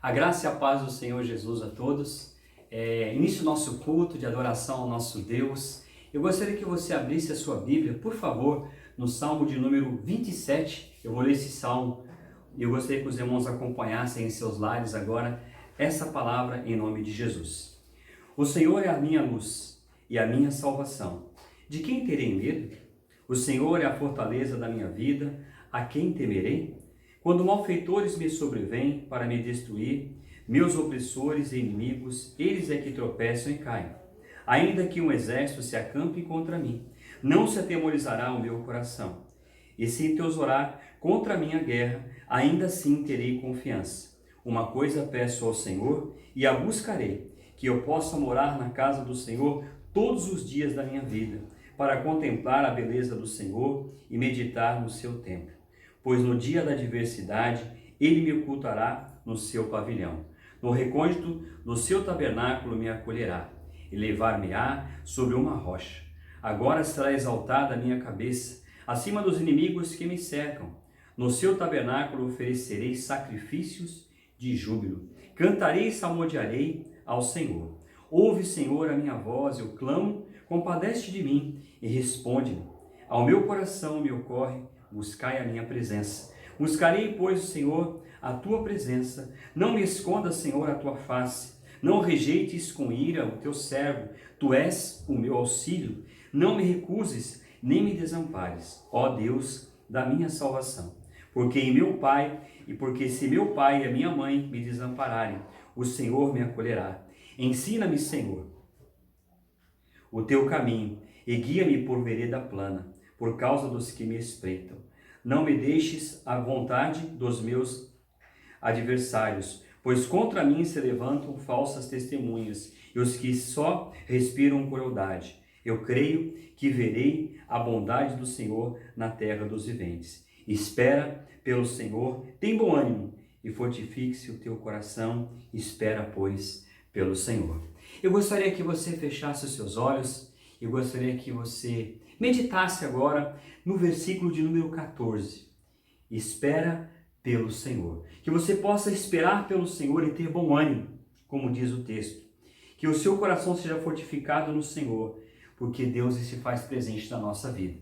A graça e a paz do Senhor Jesus a todos. Início do nosso culto de adoração ao nosso Deus. Eu gostaria que você abrisse a sua Bíblia, por favor, no Salmo de número 27. Eu vou ler esse Salmo e eu gostaria que os irmãos acompanhassem em seus lares agora essa palavra em nome de Jesus. O Senhor é a minha luz e a minha salvação. De quem terei medo? O Senhor é a fortaleza da minha vida. A quem temerei? Quando malfeitores me sobrevêm para me destruir, meus opressores e inimigos, eles é que tropeçam e caem. Ainda que um exército se acampe contra mim, não se atemorizará o meu coração. E se enteusorar contra a minha guerra, ainda assim terei confiança. Uma coisa peço ao Senhor e a buscarei, que eu possa morar na casa do Senhor todos os dias da minha vida, para contemplar a beleza do Senhor e meditar no seu templo. Pois no dia da adversidade, ele me ocultará no seu pavilhão. No recôndito do seu tabernáculo me acolherá e levar-me-á sobre uma rocha. Agora será exaltada a minha cabeça, acima dos inimigos que me cercam. No seu tabernáculo oferecerei sacrifícios de júbilo. Cantarei e salmodiarei ao Senhor. Ouve, Senhor, a minha voz, eu clamo, compadece de mim e responde-me. Ao meu coração me ocorre, buscai a minha presença. Buscarei, pois, Senhor, a tua presença. Não me esconda, Senhor, a tua face. Não rejeites com ira o teu servo. Tu és o meu auxílio. Não me recuses, nem me desampares, ó Deus da minha salvação. Porque se meu pai e a minha mãe me desampararem, o Senhor me acolherá. Ensina-me, Senhor, o teu caminho e guia-me por vereda plana, por causa dos que me espreitam. Não me deixes à vontade dos meus adversários, pois contra mim se levantam falsas testemunhas e os que só respiram crueldade. Eu creio que verei a bondade do Senhor na terra dos viventes. Espera pelo Senhor, tem bom ânimo e fortifique-se o teu coração. Espera, pois, pelo Senhor. Eu gostaria que você fechasse os seus olhos. Eu gostaria que você meditasse agora no versículo de número 14. Espera pelo Senhor. Que você possa esperar pelo Senhor e ter bom ânimo, como diz o texto. Que o seu coração seja fortificado no Senhor, porque Deus se faz presente na nossa vida.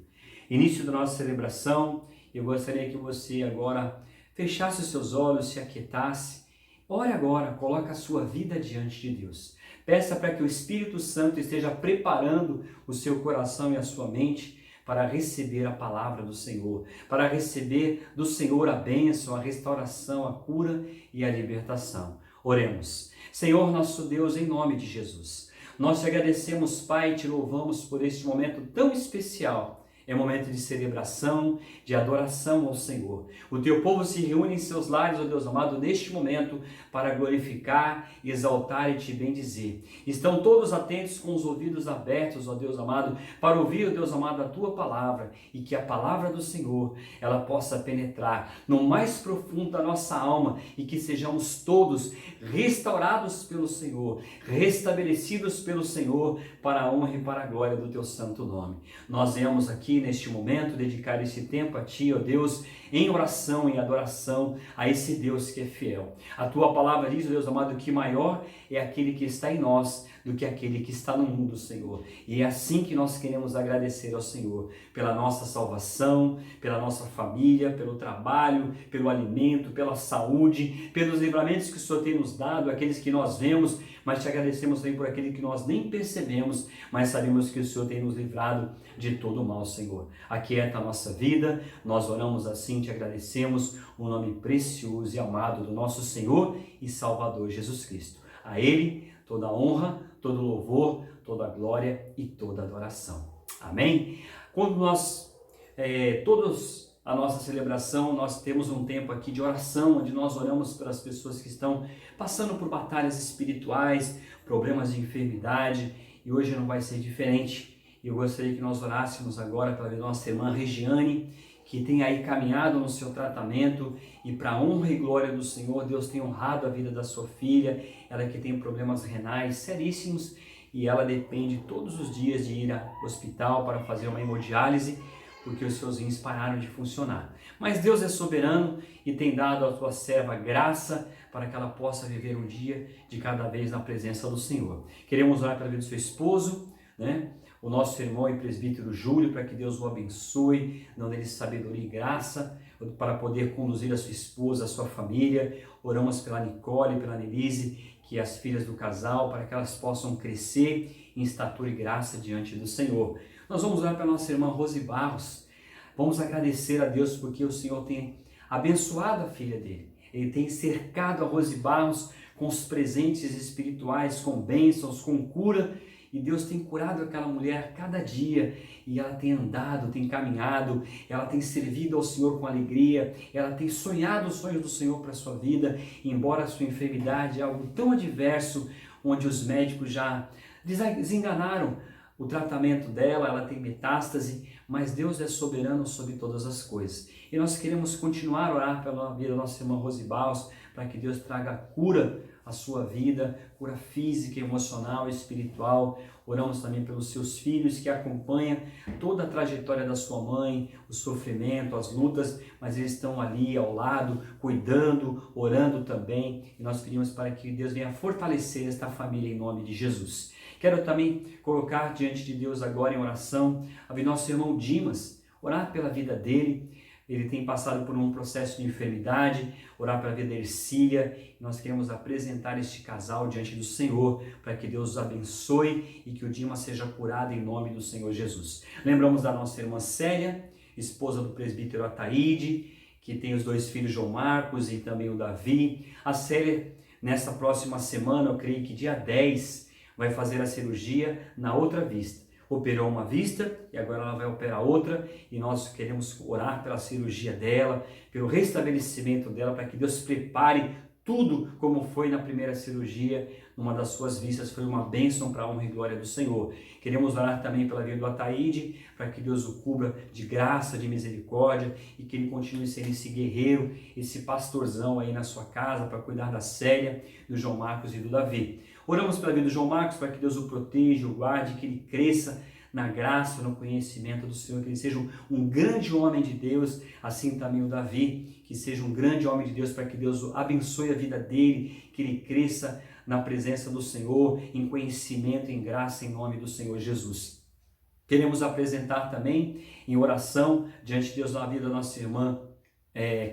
Início da nossa celebração, eu gostaria que você agora fechasse os seus olhos, se aquietasse. Ore agora, coloque a sua vida diante de Deus. Peça para que o Espírito Santo esteja preparando o seu coração e a sua mente para receber a palavra do Senhor, para receber do Senhor a bênção, a restauração, a cura e a libertação. Oremos. Senhor nosso Deus, em nome de Jesus, nós te agradecemos, Pai, e te louvamos por este momento tão especial. É momento de celebração, de adoração ao Senhor. O teu povo se reúne em seus lares, ó Deus amado, neste momento para glorificar, exaltar e te bendizer. Estão todos atentos com os ouvidos abertos, ó Deus amado, para ouvir, ó Deus amado, a tua palavra e que a palavra do Senhor, ela possa penetrar no mais profundo da nossa alma e que sejamos todos restaurados pelo Senhor, restabelecidos pelo Senhor para a honra e para a glória do teu santo nome. Nós viemos aqui neste momento dedicar esse tempo a Ti, ó Deus, em oração, em adoração a esse Deus que é fiel. A Tua palavra diz, ó Deus amado, que maior é aquele que está em nós do que aquele que está no mundo, Senhor. E é assim que nós queremos agradecer ao Senhor pela nossa salvação, pela nossa família, pelo trabalho, pelo alimento, pela saúde, pelos livramentos que o Senhor tem nos dado, aqueles que nós vemos, mas te agradecemos também por aquele que nós nem percebemos, mas sabemos que o Senhor tem nos livrado de todo o mal, Senhor. Aquieta a nossa vida, nós oramos assim, te agradecemos, o nome precioso e amado do nosso Senhor e Salvador Jesus Cristo. A Ele toda a honra, todo louvor, toda a glória e toda adoração. Amém? Quando nós, todos a nossa celebração, nós temos um tempo aqui de oração, onde nós oramos pelas pessoas que estão passando por batalhas espirituais, problemas de enfermidade, e hoje não vai ser diferente. Eu gostaria que nós orássemos agora pela nossa irmã Regiane, que tem aí caminhado no seu tratamento e para a honra e glória do Senhor, Deus tem honrado a vida da sua filha, ela que tem problemas renais seríssimos e ela depende todos os dias de ir ao hospital para fazer uma hemodiálise, porque os seus rins pararam de funcionar. Mas Deus é soberano e tem dado à tua serva graça para que ela possa viver um dia de cada vez na presença do Senhor. Queremos orar pela vida do seu esposo, né? O nosso irmão e presbítero Júlio, para que Deus o abençoe, dando-lhe sabedoria e graça para poder conduzir a sua esposa, a sua família. Oramos pela Nicole, pela Nelise, que as filhas do casal, para que elas possam crescer em estatura e graça diante do Senhor. Nós vamos orar pela nossa irmã Rose Barros. Vamos agradecer a Deus porque o Senhor tem abençoado a filha dele. Ele tem cercado a Rose Barros com os presentes espirituais, com bênçãos, com cura. E Deus tem curado aquela mulher a cada dia, e ela tem andado, tem caminhado, ela tem servido ao Senhor com alegria, ela tem sonhado os sonhos do Senhor para a sua vida, embora a sua enfermidade é algo tão adverso, onde os médicos já desenganaram o tratamento dela, ela tem metástase, mas Deus é soberano sobre todas as coisas. E nós queremos continuar a orar pela vida da nossa irmã Rose Barros, para que Deus traga cura à sua vida, cura física, emocional, espiritual. Oramos também pelos seus filhos que acompanham toda a trajetória da sua mãe, o sofrimento, as lutas, mas eles estão ali ao lado, cuidando, orando também. E nós pedimos para que Deus venha fortalecer esta família em nome de Jesus. Quero também colocar diante de Deus agora em oração a nosso irmão Dimas, orar pela vida dele. Ele tem passado por um processo de enfermidade, orar pela vida da Ercília. Nós queremos apresentar este casal diante do Senhor, para que Deus os abençoe e que o Dimas seja curado em nome do Senhor Jesus. Lembramos da nossa irmã Célia, esposa do presbítero Ataíde, que tem os 2 filhos, João Marcos e também o Davi. A Célia, nesta próxima semana, eu creio que dia 10, vai fazer a cirurgia na outra vista. Operou uma vista e agora ela vai operar outra, e nós queremos orar pela cirurgia dela, pelo restabelecimento dela, para que Deus prepare tudo como foi na primeira cirurgia, numa das suas vistas, foi uma bênção para a honra e glória do Senhor. Queremos orar também pela vida do Ataíde, para que Deus o cubra de graça, de misericórdia, e que ele continue sendo esse guerreiro, esse pastorzão aí na sua casa, para cuidar da Célia, do João Marcos e do Davi. Oramos pela vida do João Marcos, para que Deus o proteja, o guarde, que ele cresça na graça, no conhecimento do Senhor, que ele seja um grande homem de Deus, assim também o Davi, que seja um grande homem de Deus, para que Deus abençoe a vida dele, que ele cresça na presença do Senhor, em conhecimento, em graça, em nome do Senhor Jesus. Queremos apresentar também em oração diante de Deus na vida da nossa irmã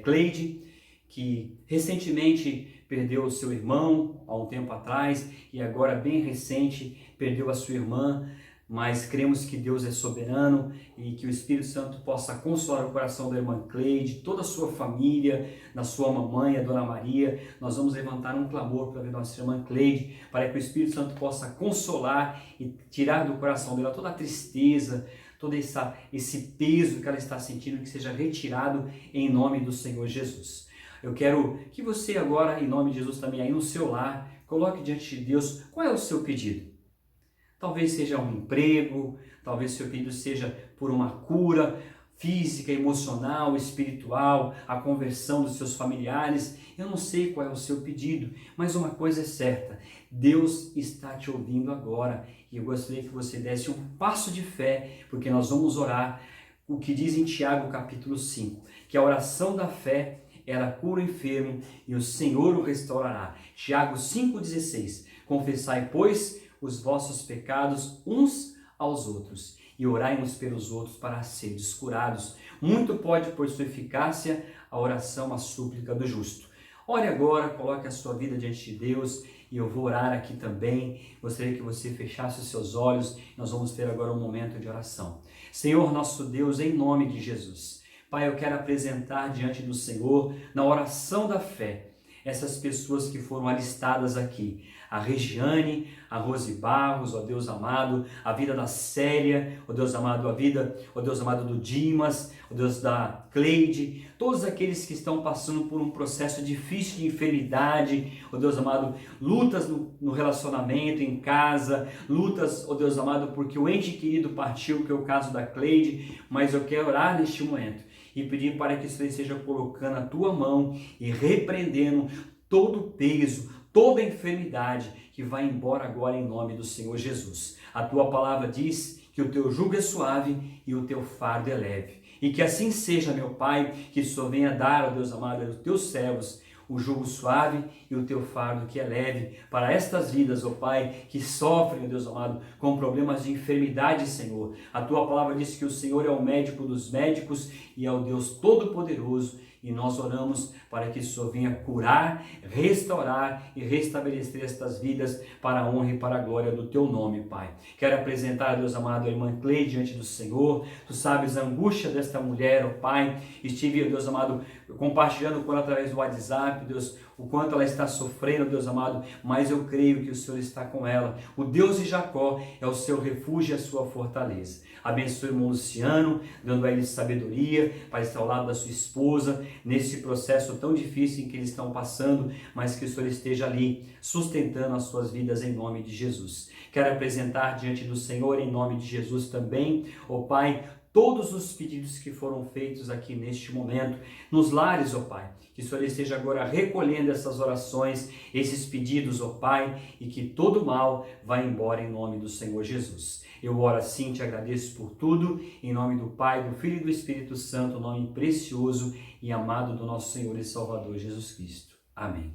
Cleide, que recentemente perdeu o seu irmão há um tempo atrás, e agora bem recente perdeu a sua irmã, mas cremos que Deus é soberano e que o Espírito Santo possa consolar o coração da irmã Cleide, toda a sua família, da sua mamãe, a Dona Maria. Nós vamos levantar um clamor para a nossa irmã Cleide, para que o Espírito Santo possa consolar e tirar do coração dela toda a tristeza, todo esse peso que ela está sentindo, que seja retirado em nome do Senhor Jesus. Eu quero que você agora, em nome de Jesus, também aí no seu lar, coloque diante de Deus qual é o seu pedido. Talvez seja um emprego, talvez seu pedido seja por uma cura física, emocional, espiritual, a conversão dos seus familiares. Eu não sei qual é o seu pedido, mas uma coisa é certa: Deus está te ouvindo agora. E eu gostaria que você desse um passo de fé, porque nós vamos orar o que diz em Tiago capítulo 5, que a oração da fé, ela cura o enfermo e o Senhor o restaurará. Tiago 5,16. Confessai, pois, os vossos pecados uns aos outros, e orai uns pelos outros para seres curados. Muito pode, por sua eficácia, a oração, a súplica do justo. Ore agora, coloque a sua vida diante de Deus, e eu vou orar aqui também. Gostaria que você fechasse os seus olhos. Nós vamos ter agora um momento de oração. Senhor nosso Deus, em nome de Jesus, Pai, eu quero apresentar diante do Senhor, na oração da fé, essas pessoas que foram alistadas aqui. A Regiane, a Rose Barros, ó Deus amado, a vida da Célia, ó Deus amado, a vida, ó Deus amado, do Dimas, ó Deus da Cleide, todos aqueles que estão passando por um processo difícil de enfermidade, ó Deus amado, lutas no relacionamento, em casa, lutas, ó Deus amado, porque o ente querido partiu, que é o caso da Cleide, mas eu quero orar neste momento e pedir para que você esteja colocando a tua mão e repreendendo todo o peso, toda a enfermidade que vai embora agora em nome do Senhor Jesus. A tua palavra diz que o teu jugo é suave e o teu fardo é leve. E que assim seja, meu Pai, que o Senhor venha dar, ó Deus amado, aos teus servos o jugo suave e o teu fardo que é leve para estas vidas, ó Pai, que sofrem, ó Deus amado, com problemas de enfermidade, Senhor. A tua palavra diz que o Senhor é o médico dos médicos e é o Deus Todo-Poderoso. E nós oramos para que o Senhor venha curar, restaurar e restabelecer estas vidas para a honra e para a glória do Teu nome, Pai. Quero apresentar, Deus amado, a irmã Cleide diante do Senhor. Tu sabes a angústia desta mulher, ó Pai. Estive, Deus amado, compartilhando com ela através do WhatsApp, Deus, o quanto ela está sofrendo, Deus amado, mas eu creio que o Senhor está com ela. O Deus de Jacó é o seu refúgio e a sua fortaleza. Abençoe o irmão Luciano, dando a ele sabedoria para estar ao lado da sua esposa, nesse processo tão difícil em que eles estão passando, mas que o Senhor esteja ali, sustentando as suas vidas em nome de Jesus. Quero apresentar diante do Senhor, em nome de Jesus também, ó Pai, todos os pedidos que foram feitos aqui neste momento, nos lares, ó Pai, que o Senhor esteja agora recolhendo essas orações, esses pedidos, ó Pai, e que todo mal vá embora em nome do Senhor Jesus. Eu oro assim, te agradeço por tudo, em nome do Pai, do Filho e do Espírito Santo, nome precioso e amado do nosso Senhor e Salvador Jesus Cristo. Amém.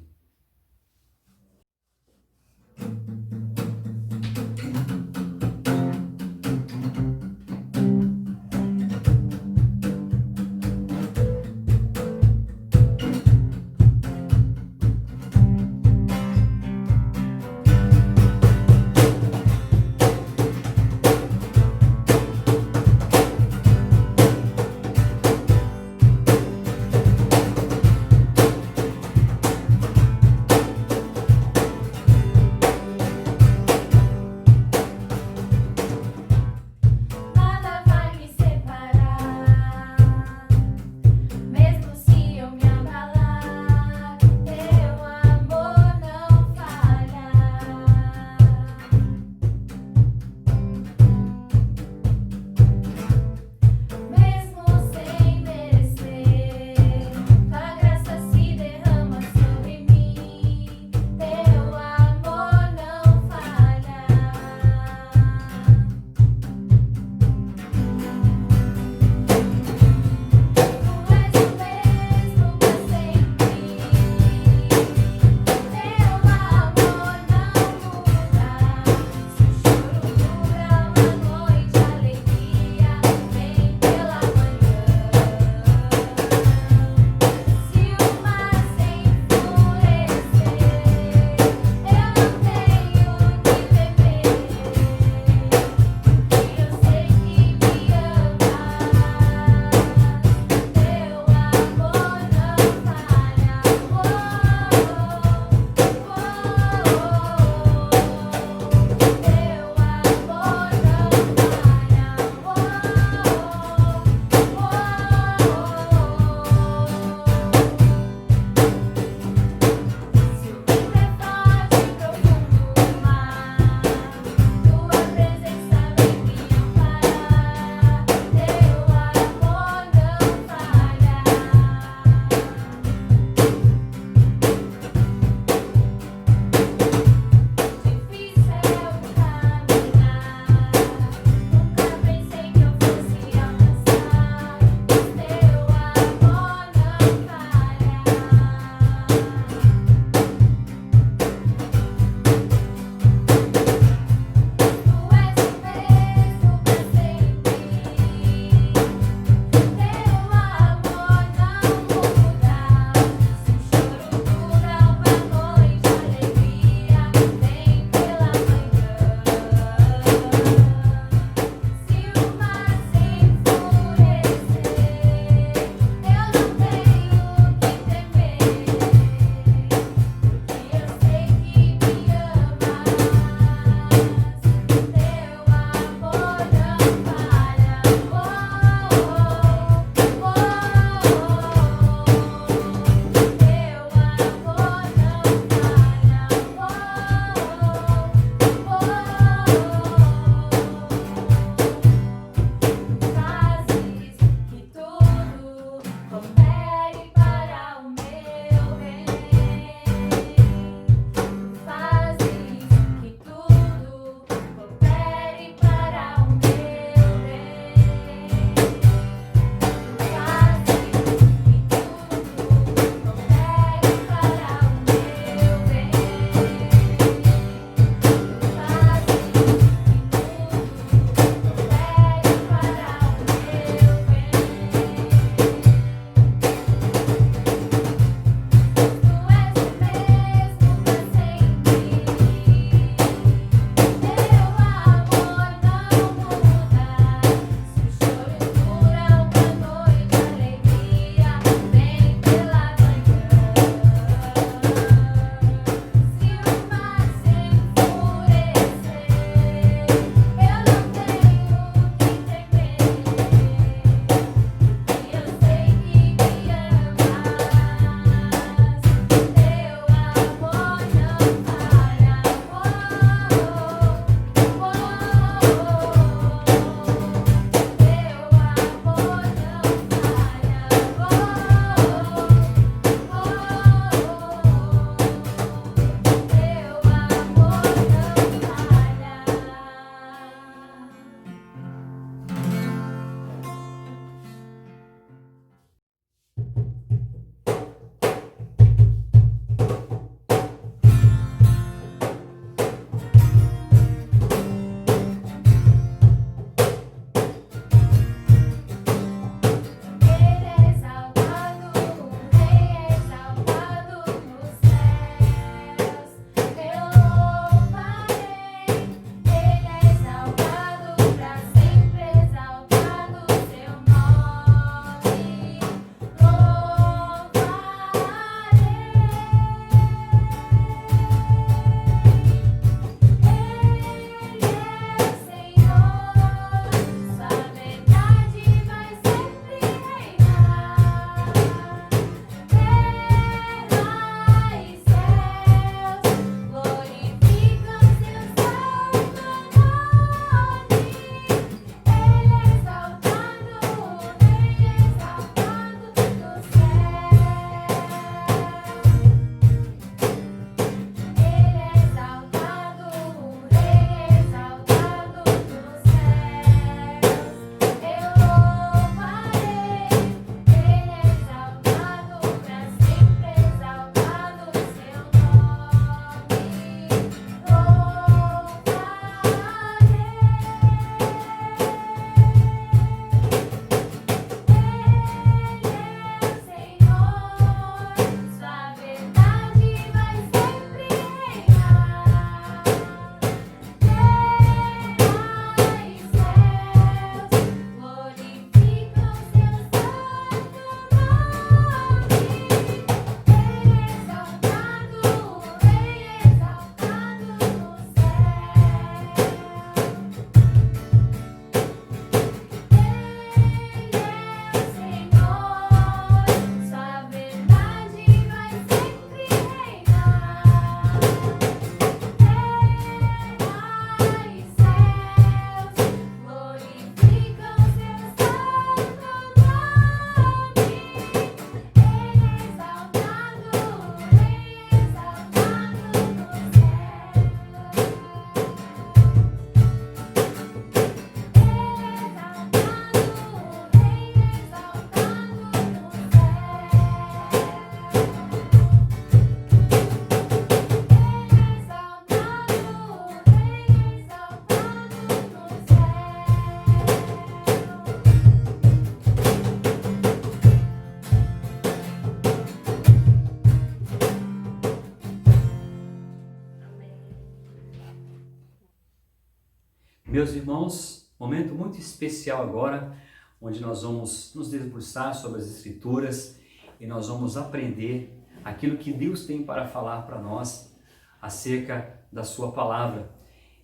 meus irmãos, momento muito especial agora, onde nós vamos nos debruçar sobre as Escrituras e nós vamos aprender aquilo que Deus tem para falar para nós acerca da sua palavra.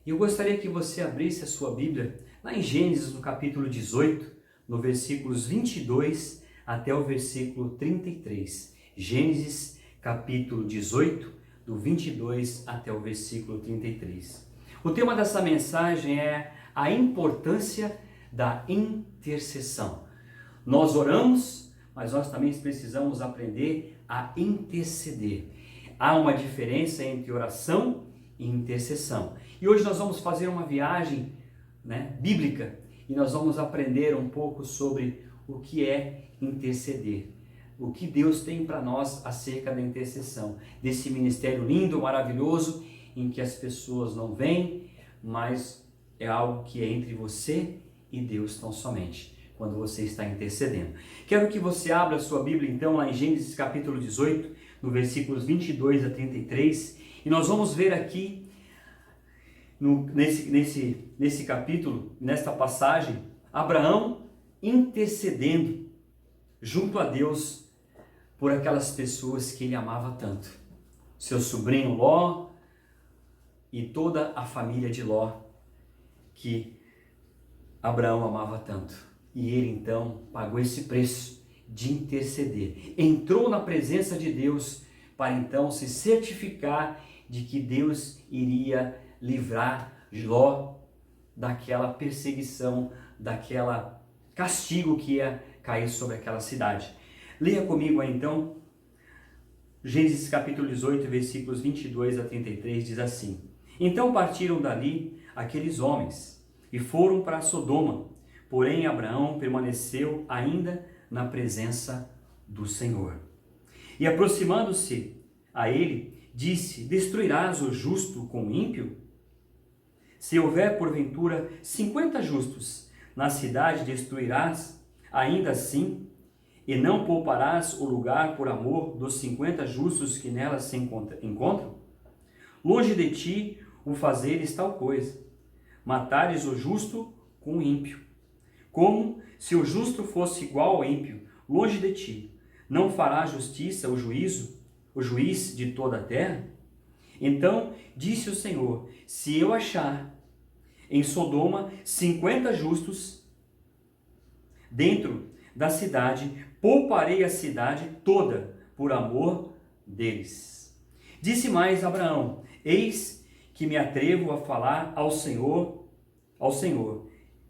E eu gostaria que você abrisse a sua Bíblia lá em Gênesis, no capítulo 18, no versículos 22 até o versículo 33. Gênesis, capítulo 18, do 22 até o versículo 33. O tema dessa mensagem é a importância da intercessão. Nós oramos, mas nós também precisamos aprender a interceder. Há uma diferença entre oração e intercessão. E hoje nós vamos fazer uma viagem, bíblica, e nós vamos aprender um pouco sobre o que é interceder. O que Deus tem para nós acerca da intercessão, desse ministério lindo, maravilhoso, em que as pessoas não veem, mas é algo que é entre você e Deus tão somente, quando você está intercedendo. Quero que você abra a sua Bíblia então lá em Gênesis capítulo 18, no versículos 22 a 33, e nós vamos ver aqui, nesse capítulo, nesta passagem, Abraão intercedendo junto a Deus por aquelas pessoas que ele amava tanto. Seu sobrinho Ló, e toda a família de Ló, que Abraão amava tanto. E ele então pagou esse preço de interceder. Entrou na presença de Deus para então se certificar de que Deus iria livrar Ló daquela perseguição, daquela castigo que ia cair sobre aquela cidade. Leia comigo aí então, Gênesis capítulo 18, versículos 22 a 33, diz assim: Então partiram dali aqueles homens e foram para Sodoma, porém Abraão permaneceu ainda na presença do Senhor. E aproximando-se a ele, disse: Destruirás o justo com o ímpio? Se houver porventura 50 justos, na cidade destruirás ainda assim, e não pouparás o lugar por amor dos 50 justos que nela se encontram? Longe de ti o fazeres tal coisa, matares o justo com o ímpio. Como se o justo fosse igual ao ímpio, longe de ti, não fará justiça o juiz de toda a terra? Então disse o Senhor: Se eu achar em Sodoma 50 justos dentro da cidade, pouparei a cidade toda por amor deles. Disse mais Abraão: Eis que me atrevo a falar ao Senhor,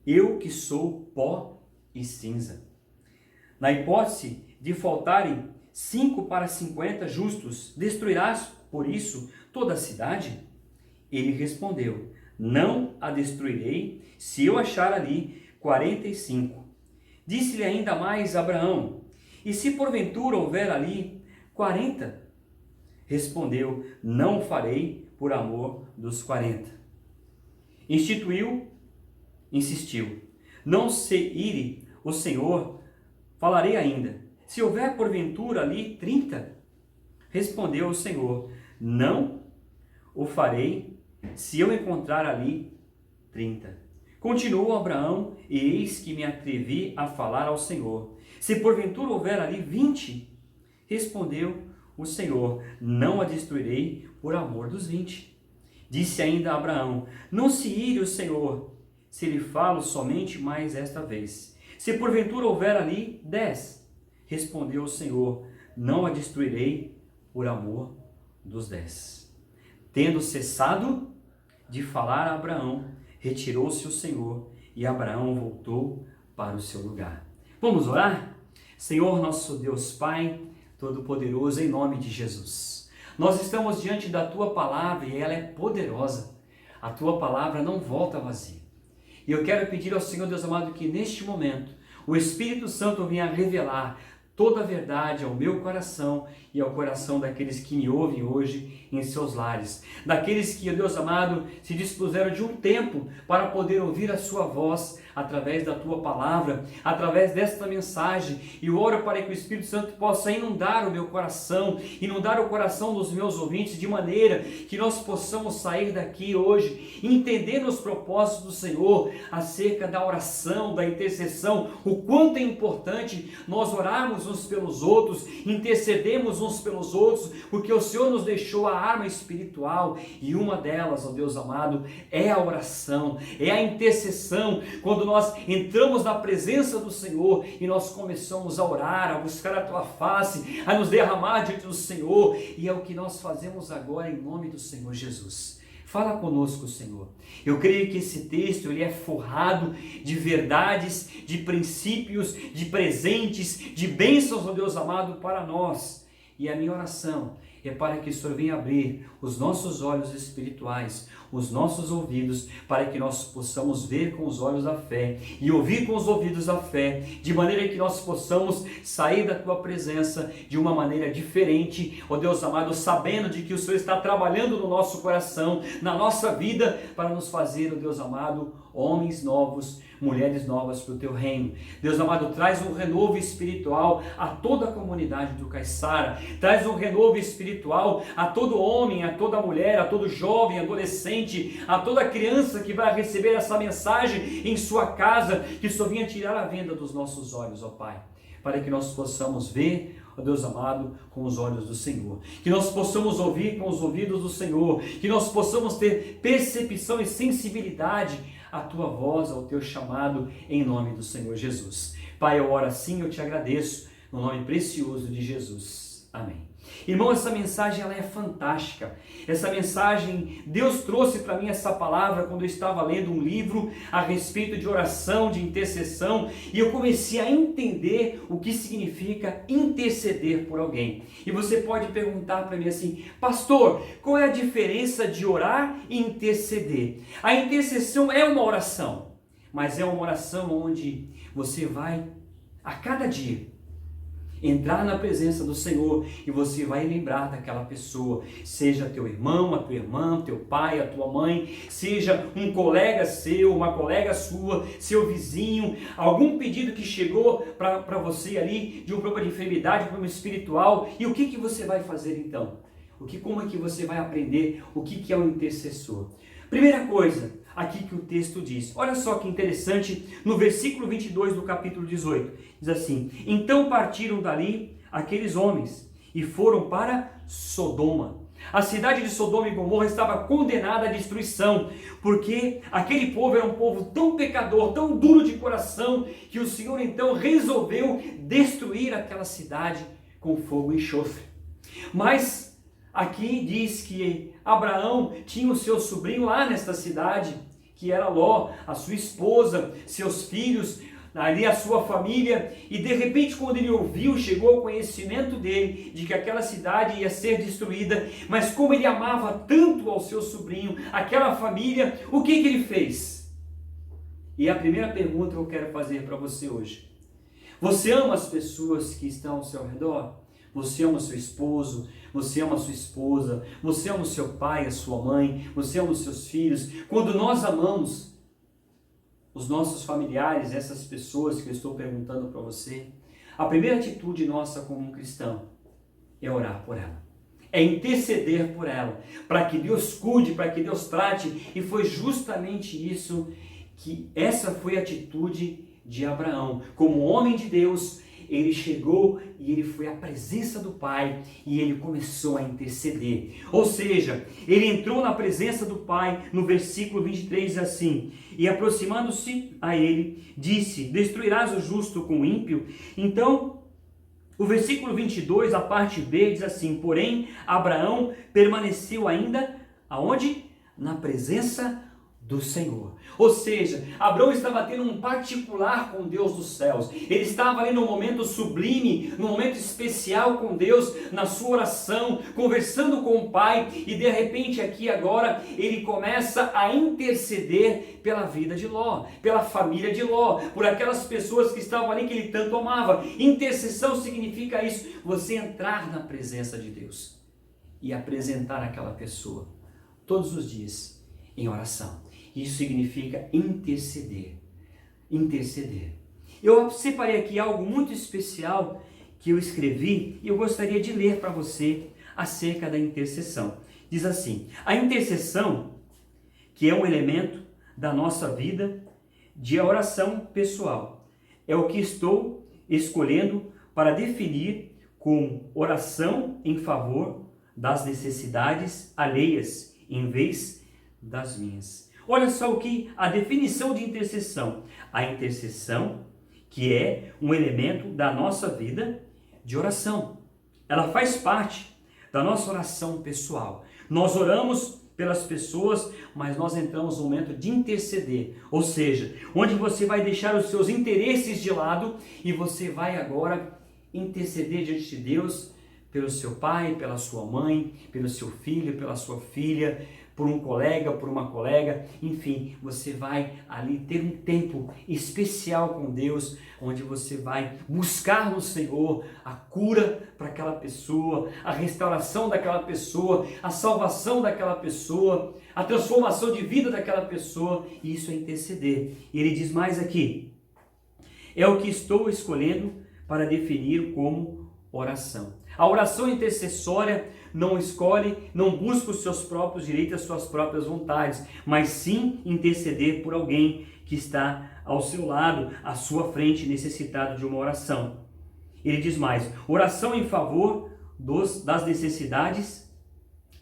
eu que sou pó e cinza. Na hipótese de faltarem 5 para 50 justos, destruirás por isso toda a cidade? Ele respondeu: Não a destruirei, se eu achar ali 45. Disse-lhe ainda mais Abraão: E se porventura houver ali 40? Respondeu: Não o farei por amor dos 40. Insistiu: Não se ire o Senhor, falarei ainda. Se houver porventura ali 30? Respondeu o Senhor: Não o farei, se eu encontrar ali 30. Continuou Abraão: E eis que me atrevi a falar ao Senhor: Se porventura houver ali 20? Respondeu o Senhor: Não a destruirei por amor dos 20. Disse ainda Abraão: Não se ire o Senhor, se lhe falo somente mais esta vez. Se porventura houver ali 10? Respondeu o Senhor: Não a destruirei por amor dos 10. Tendo cessado de falar a Abraão, retirou-se o Senhor, e Abraão voltou para o seu lugar. Vamos orar? Senhor, nosso Deus Pai Todo-Poderoso, em nome de Jesus, nós estamos diante da Tua palavra e ela é poderosa. A Tua palavra não volta vazia. E eu quero pedir ao Senhor, Deus amado, que neste momento o Espírito Santo venha revelar toda a verdade ao meu coração e ao coração daqueles que me ouvem hoje em seus lares. Daqueles que, Deus amado, se dispuseram de um tempo para poder ouvir a sua voz através da tua palavra, através desta mensagem. E eu oro para que o Espírito Santo possa inundar o meu coração, inundar o coração dos meus ouvintes, de maneira que nós possamos sair daqui hoje entendendo os propósitos do Senhor acerca da oração, da intercessão, o quanto é importante nós orarmos uns pelos outros, intercedemos uns pelos outros, porque o Senhor nos deixou a arma espiritual, e uma delas, ó Deus amado, é a oração, é a intercessão. Quando nós entramos na presença do Senhor e nós começamos a orar, a buscar a tua face, a nos derramar diante do Senhor, e é o que nós fazemos agora em nome do Senhor Jesus. Fala conosco, Senhor. Eu creio que esse texto ele é forrado de verdades, de princípios, de presentes, de bênçãos, ó Deus amado, para nós. E a minha oração é para que o Senhor venha abrir os nossos olhos espirituais, os nossos ouvidos, para que nós possamos ver com os olhos da fé e ouvir com os ouvidos da fé, de maneira que nós possamos sair da tua presença de uma maneira diferente, ó Deus amado, sabendo de que o Senhor está trabalhando no nosso coração, na nossa vida, para nos fazer, ó Deus amado, homens novos, mulheres novas para o teu reino. Deus amado, traz um renovo espiritual a toda a comunidade do Caiçara, traz um renovo espiritual a todo homem, a toda mulher, a todo jovem, adolescente, a toda criança que vai receber essa mensagem em sua casa, que o Senhor venha tirar a venda dos nossos olhos, ó Pai, para que nós possamos ver, ó Deus amado, com os olhos do Senhor, que nós possamos ouvir com os ouvidos do Senhor, que nós possamos ter percepção e sensibilidade à tua voz, ao teu chamado, em nome do Senhor Jesus. Pai, eu oro assim, eu te agradeço, no nome precioso de Jesus. Amém. Irmão, essa mensagem ela é fantástica. Essa mensagem, Deus trouxe para mim essa palavra quando eu estava lendo um livro a respeito de oração, de intercessão, e eu comecei a entender o que significa interceder por alguém. E você pode perguntar para mim assim: pastor, qual é a diferença de orar e interceder? A intercessão é uma oração, mas é uma oração onde você vai a cada dia entrar na presença do Senhor e você vai lembrar daquela pessoa, seja teu irmão, a tua irmã, teu pai, a tua mãe, seja um colega seu, uma colega sua, seu vizinho, algum pedido que chegou para você ali de um problema de enfermidade, um problema espiritual. E o que você vai fazer então? Como é que você vai aprender o que é um intercessor? Primeira coisa, aqui que o texto diz, olha só que interessante, no versículo 22 do capítulo 18, diz assim: então partiram dali aqueles homens e foram para Sodoma. A cidade de Sodoma e Gomorra estava condenada à destruição, porque aquele povo era um povo tão pecador, tão duro de coração, que o Senhor então resolveu destruir aquela cidade com fogo e enxofre. Mas aqui diz que Abraão tinha o seu sobrinho lá nesta cidade, que era Ló, a sua esposa, seus filhos, ali a sua família, e de repente quando ele ouviu, chegou ao conhecimento dele de que aquela cidade ia ser destruída, mas como ele amava tanto ao seu sobrinho, aquela família, o que ele fez? E a primeira pergunta que eu quero fazer para você hoje: você ama as pessoas que estão ao seu redor? Você ama o seu esposo, você ama a sua esposa, você ama o seu pai, a sua mãe, você ama os seus filhos. Quando nós amamos os nossos familiares, essas pessoas que eu estou perguntando para você, a primeira atitude nossa como um cristão é orar por ela, é interceder por ela, para que Deus cuide, para que Deus trate. E foi justamente isso que essa foi a atitude de Abraão. Como homem de Deus, ele chegou e ele foi à presença do Pai e ele começou a interceder. Ou seja, ele entrou na presença do Pai. No versículo 23 diz assim: e aproximando-se a ele, disse: destruirás o justo com o ímpio? Então, o versículo 22, a parte B, diz assim: porém, Abraão permaneceu ainda, aonde? Na presença do Senhor. Ou seja, Abraão estava tendo um particular com Deus dos céus. Ele estava ali num momento sublime, num momento especial com Deus, na sua oração, conversando com o Pai, e de repente aqui agora ele começa a interceder pela vida de Ló, pela família de Ló, por aquelas pessoas que estavam ali que ele tanto amava. Intercessão significa isso, você entrar na presença de Deus e apresentar aquela pessoa todos os dias em oração. Isso significa interceder. interceder. Eu separei aqui algo muito especial que eu escrevi e eu gostaria de ler para você acerca da intercessão. Diz assim: a intercessão, que é um elemento da nossa vida de oração pessoal, é o que estou escolhendo para definir como oração em favor das necessidades alheias em vez das minhas. Olha só o que a definição de intercessão. A intercessão, que é um elemento da nossa vida de oração. Ela faz parte da nossa oração pessoal. Nós oramos pelas pessoas, mas nós entramos no momento de interceder, ou seja, onde você vai deixar os seus interesses de lado e você vai agora interceder diante de Deus pelo seu pai, pela sua mãe, pelo seu filho, pela sua filha, por um colega, por uma colega, enfim, você vai ali ter um tempo especial com Deus, onde você vai buscar no Senhor a cura para aquela pessoa, a restauração daquela pessoa, a salvação daquela pessoa, a transformação de vida daquela pessoa, e isso é interceder. E ele diz mais aqui: é o que estou escolhendo para definir como oração. A oração intercessória não escolhe, não busca os seus próprios direitos, as suas próprias vontades, mas sim interceder por alguém que está ao seu lado, à sua frente, necessitado de uma oração. Ele diz mais: oração em favor das necessidades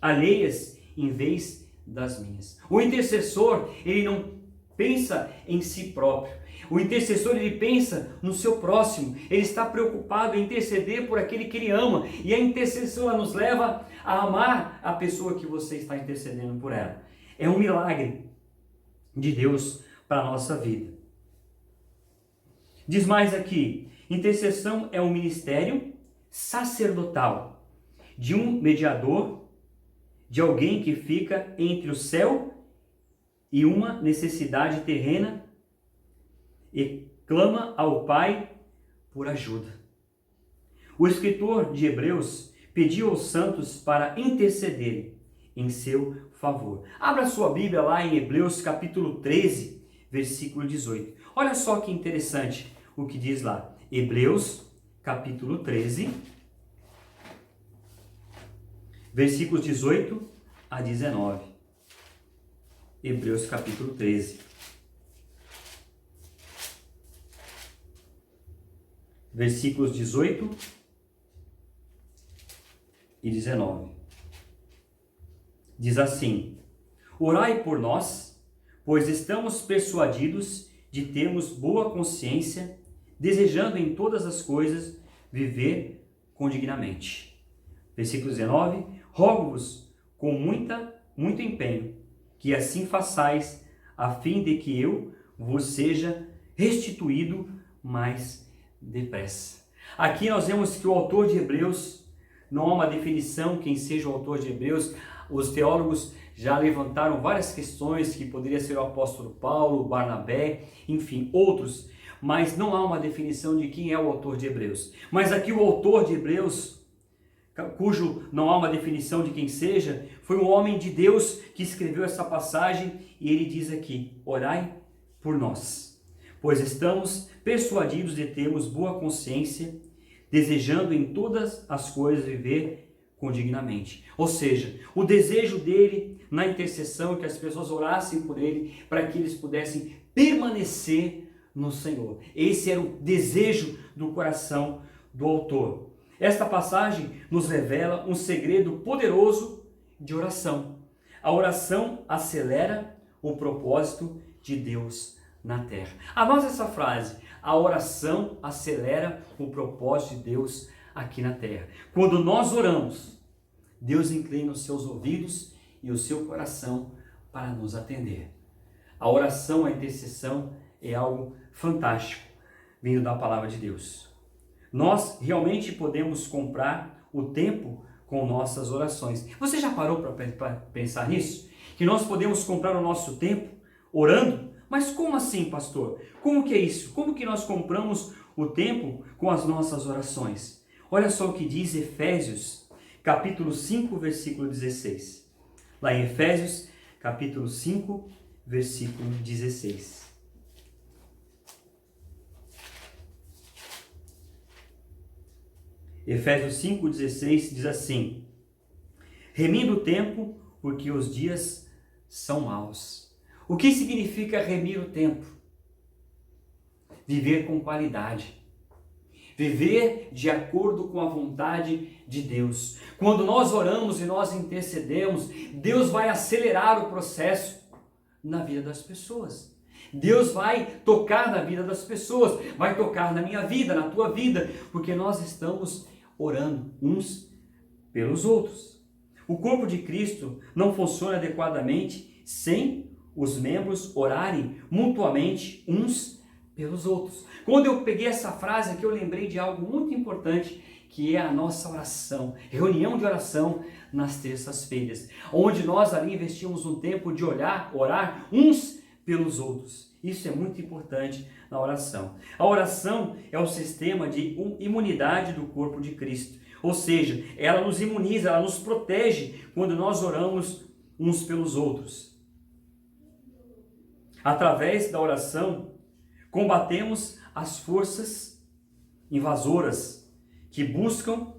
alheias em vez das minhas. O intercessor, ele não pensa em si próprio. O intercessor, ele pensa no seu próximo, ele está preocupado em interceder por aquele que ele ama, e a intercessão nos leva a amar a pessoa que você está intercedendo por ela. É um milagre de Deus para a nossa vida. Diz mais aqui: intercessão é um ministério sacerdotal, de um mediador, de alguém que fica entre o céu e uma necessidade terrena e clama ao Pai por ajuda. O escritor de Hebreus pediu aos santos para intercederem em seu favor. Abra sua Bíblia lá em Hebreus capítulo 13, versículo 18. Olha só que interessante o que diz lá. Hebreus capítulo 13, versículos 18 a 19. Hebreus capítulo 13. Versículos 18 e 19. Diz assim: orai por nós, pois estamos persuadidos de termos boa consciência, desejando em todas as coisas viver condignamente. Versículo 19: rogo-vos com muito empenho, que assim façais, a fim de que eu vos seja restituído mais depressa. Aqui nós vemos que o autor de Hebreus, não há uma definição quem seja o autor de Hebreus. Os teólogos já levantaram várias questões, que poderia ser o apóstolo Paulo, Barnabé, enfim, outros, mas não há uma definição de quem é o autor de Hebreus. Mas aqui o autor de Hebreus, cujo não há uma definição de quem seja, foi um homem de Deus que escreveu essa passagem, e ele diz aqui: orai por nós, pois estamos persuadidos de termos boa consciência, desejando em todas as coisas viver condignamente. Ou seja, o desejo dele na intercessão é que as pessoas orassem por ele, para que eles pudessem permanecer no Senhor. Esse era o desejo do coração do autor. Esta passagem nos revela um segredo poderoso de oração. A oração acelera o propósito de Deus na terra. Anote essa frase: a oração acelera o propósito de Deus aqui na terra. Quando nós oramos, Deus inclina os seus ouvidos e o seu coração para nos atender. A oração, a intercessão é algo fantástico vindo da palavra de Deus. Nós realmente podemos comprar o tempo com nossas orações. Você já parou para pensar nisso? Que nós podemos comprar o nosso tempo orando? Mas como assim, pastor? Como que é isso? Como que nós compramos o tempo com as nossas orações? Olha só o que diz Efésios, capítulo 5, versículo 16. Lá em Efésios, capítulo 5, versículo 16. Efésios 5,16 diz assim: remindo o tempo, porque os dias são maus. O que significa remir o tempo? Viver com qualidade. Viver de acordo com a vontade de Deus. Quando nós oramos e nós intercedemos, Deus vai acelerar o processo na vida das pessoas. Deus vai tocar na vida das pessoas, vai tocar na minha vida, na tua vida, porque nós estamos orando uns pelos outros. O corpo de Cristo não funciona adequadamente sem os membros orarem mutuamente uns pelos outros. Quando eu peguei essa frase aqui, eu lembrei de algo muito importante, que é a nossa oração, reunião de oração nas terças-feiras, onde nós ali investimos um tempo de orar uns pelos outros. Isso é muito importante na oração. A oração é o sistema de imunidade do corpo de Cristo, ou seja, ela nos imuniza, ela nos protege quando nós oramos uns pelos outros. Através da oração, combatemos as forças invasoras que buscam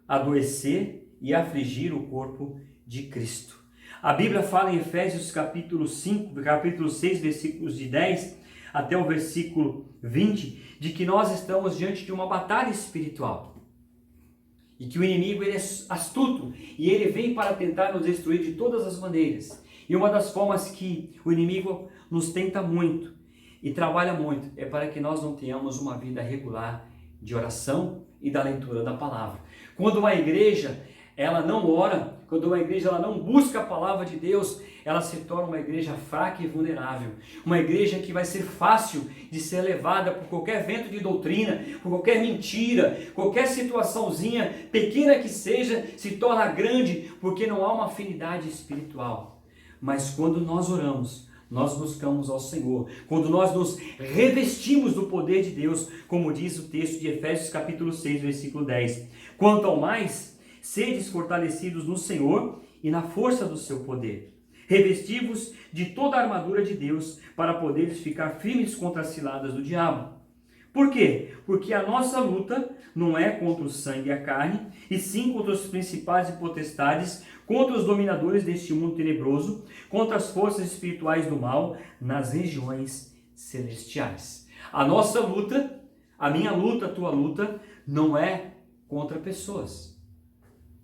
adoecer e afligir o corpo de Cristo. A Bíblia fala em Efésios capítulo 6, versículos de 10 até o versículo 20, de que nós estamos diante de uma batalha espiritual. E que o inimigo ele é astuto e ele vem para tentar nos destruir de todas as maneiras. E uma das formas que o inimigo nos tenta muito e trabalha muito é para que nós não tenhamos uma vida regular de oração e da leitura da palavra. Quando uma igreja ela não ora, quando uma igreja ela não busca a palavra de Deus, ela se torna uma igreja fraca e vulnerável. Uma igreja que vai ser fácil de ser levada por qualquer vento de doutrina, por qualquer mentira, qualquer situaçãozinha pequena que seja, se torna grande porque não há uma afinidade espiritual. Mas quando nós oramos, nós buscamos ao Senhor, quando nós nos revestimos do poder de Deus, como diz o texto de Efésios capítulo 6, versículo 10. Quanto ao mais, sedes fortalecidos no Senhor e na força do seu poder. Revesti-vos de toda a armadura de Deus, para poderes ficar firmes contra as ciladas do diabo. Por quê? Porque a nossa luta não é contra o sangue e a carne, e sim contra os principais e potestades, contra os dominadores deste mundo tenebroso, contra as forças espirituais do mal nas regiões celestiais. A nossa luta, a minha luta, a tua luta, não é contra pessoas.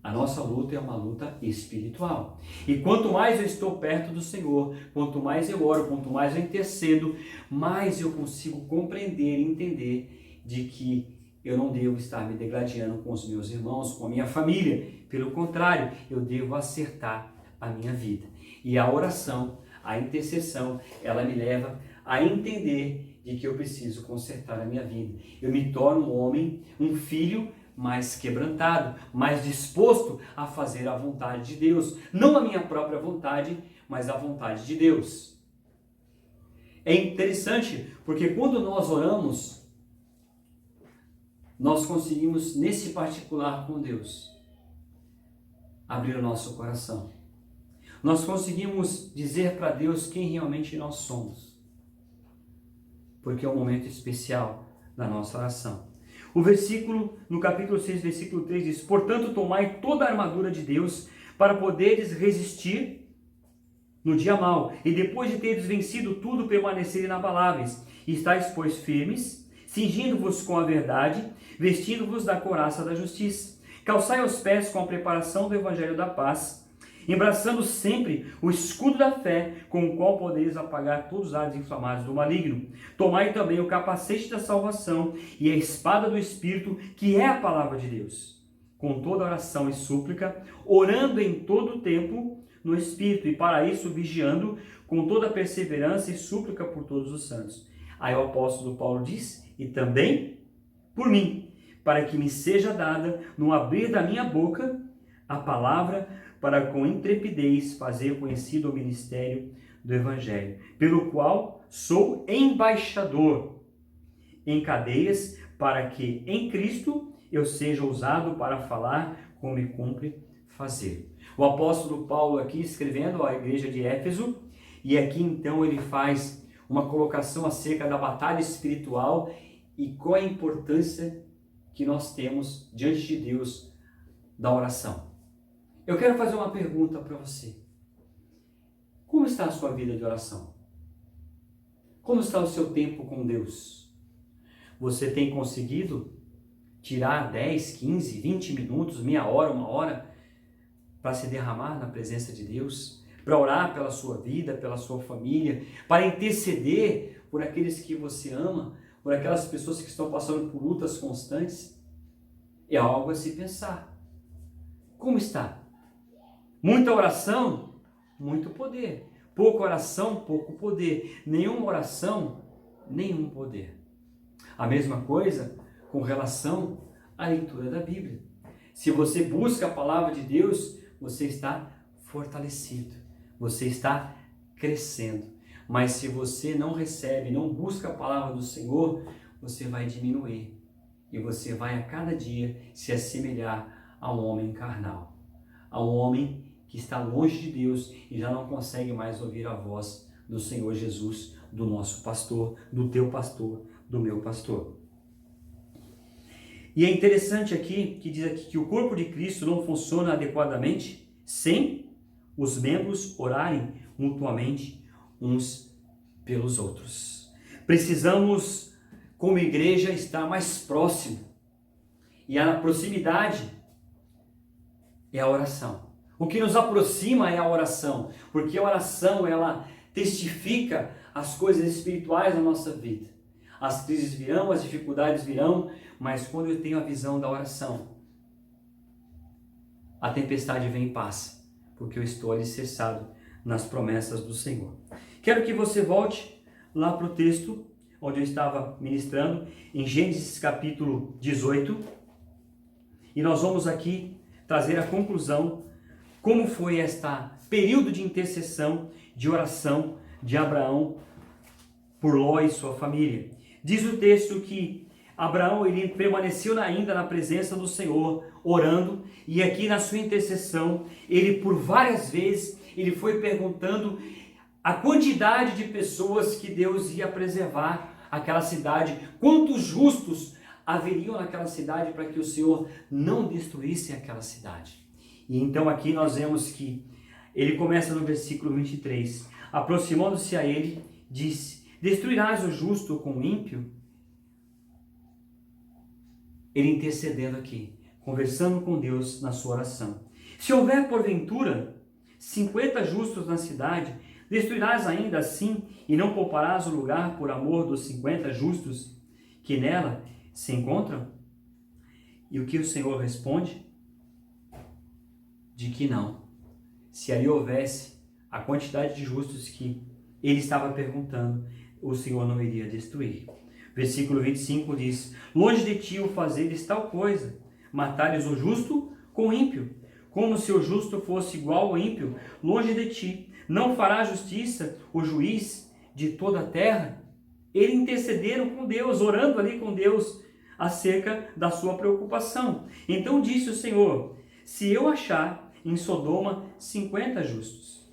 A nossa luta é uma luta espiritual. E quanto mais eu estou perto do Senhor, quanto mais eu oro, quanto mais eu intercedo, mais eu consigo compreender e entender de que eu não devo estar me degladiando com os meus irmãos, com a minha família. Pelo contrário, eu devo acertar a minha vida. E a oração, a intercessão, ela me leva a entender de que eu preciso consertar a minha vida. Eu me torno um homem, um filho mais quebrantado, mais disposto a fazer a vontade de Deus. Não a minha própria vontade, mas a vontade de Deus. É interessante, porque quando nós oramos, nós conseguimos, nesse particular com Deus, abrir o nosso coração. Nós conseguimos dizer para Deus quem realmente nós somos. Porque é um momento especial da nossa oração. O versículo, no capítulo 6, versículo 3 diz: portanto, tomai toda a armadura de Deus para poderes resistir no dia mau, e depois de teres vencido tudo, permanecer inabaláveis. E estáis, pois, firmes, cingindo-vos com a verdade, vestindo-vos da couraça da justiça. Calçai os pés com a preparação do evangelho da paz, embraçando sempre o escudo da fé, com o qual podeis apagar todos os dardos inflamados do maligno. Tomai também o capacete da salvação e a espada do Espírito, que é a palavra de Deus, com toda oração e súplica, orando em todo o tempo no Espírito, e para isso vigiando com toda perseverança e súplica por todos os santos. Aí o apóstolo Paulo diz: e também por mim, para que me seja dada, no abrir da minha boca, a palavra, para com intrepidez fazer conhecido o ministério do Evangelho, pelo qual sou embaixador em cadeias, para que em Cristo eu seja usado para falar como me cumpre fazer. O apóstolo Paulo aqui escrevendo à igreja de Éfeso, e aqui então ele faz uma colocação acerca da batalha espiritual e qual a importância que nós temos diante de Deus da oração. Eu quero fazer uma pergunta para você. Como está a sua vida de oração? Como está o seu tempo com Deus? Você tem conseguido tirar 10, 15, 20 minutos, meia hora, uma hora, para se derramar na presença de Deus? Para orar pela sua vida, pela sua família, para interceder por aqueles que você ama, por aquelas pessoas que estão passando por lutas constantes? É algo a se pensar. Como está? Muita oração, muito poder. Pouca oração, pouco poder. Nenhuma oração, nenhum poder. A mesma coisa com relação à leitura da Bíblia. Se você busca a palavra de Deus, você está fortalecido, você está crescendo. Mas se você não recebe, não busca a palavra do Senhor, você vai diminuir. E você vai a cada dia se assemelhar a um homem carnal, a um homem que está longe de Deus e já não consegue mais ouvir a voz do Senhor Jesus, do nosso pastor, do teu pastor, do meu pastor. E é interessante aqui, que diz aqui que o corpo de Cristo não funciona adequadamente sem os membros orarem mutuamente uns pelos outros. Precisamos, como igreja, estar mais próximo. E a proximidade é a oração. O que nos aproxima é a oração, porque a oração, ela testifica as coisas espirituais da nossa vida. As crises virão, as dificuldades virão, mas quando eu tenho a visão da oração, a tempestade vem e passa, porque eu estou alicerçado nas promessas do Senhor. Quero que você volte lá para o texto onde eu estava ministrando, em Gênesis capítulo 18, e nós vamos aqui trazer a conclusão, como foi este período de intercessão, de oração de Abraão por Ló e sua família. Diz o texto que Abraão ele permaneceu ainda na presença do Senhor, orando, e aqui na sua intercessão, ele por várias vezes, ele foi perguntando a quantidade de pessoas que Deus ia preservar aquela cidade, quantos justos haveriam naquela cidade para que o Senhor não destruísse aquela cidade. E então aqui nós vemos que ele começa no versículo 23, aproximando-se a ele, disse: destruirás o justo com o ímpio? Ele intercedendo aqui, conversando com Deus na sua oração. Se houver porventura 50 justos na cidade, destruirás ainda assim e não pouparás o lugar por amor dos 50 justos que nela se encontram? E o que o Senhor responde? De que não. Se ali houvesse a quantidade de justos que ele estava perguntando, o Senhor não iria destruir. Versículo 25 diz: longe de ti o fazeres tal coisa, matares o justo com o ímpio, como se o justo fosse igual ao ímpio, longe de ti. Não fará justiça o juiz de toda a terra? Ele intercederam com Deus, orando ali com Deus, acerca da sua preocupação. Então disse o Senhor: se eu achar em Sodoma 50 justos,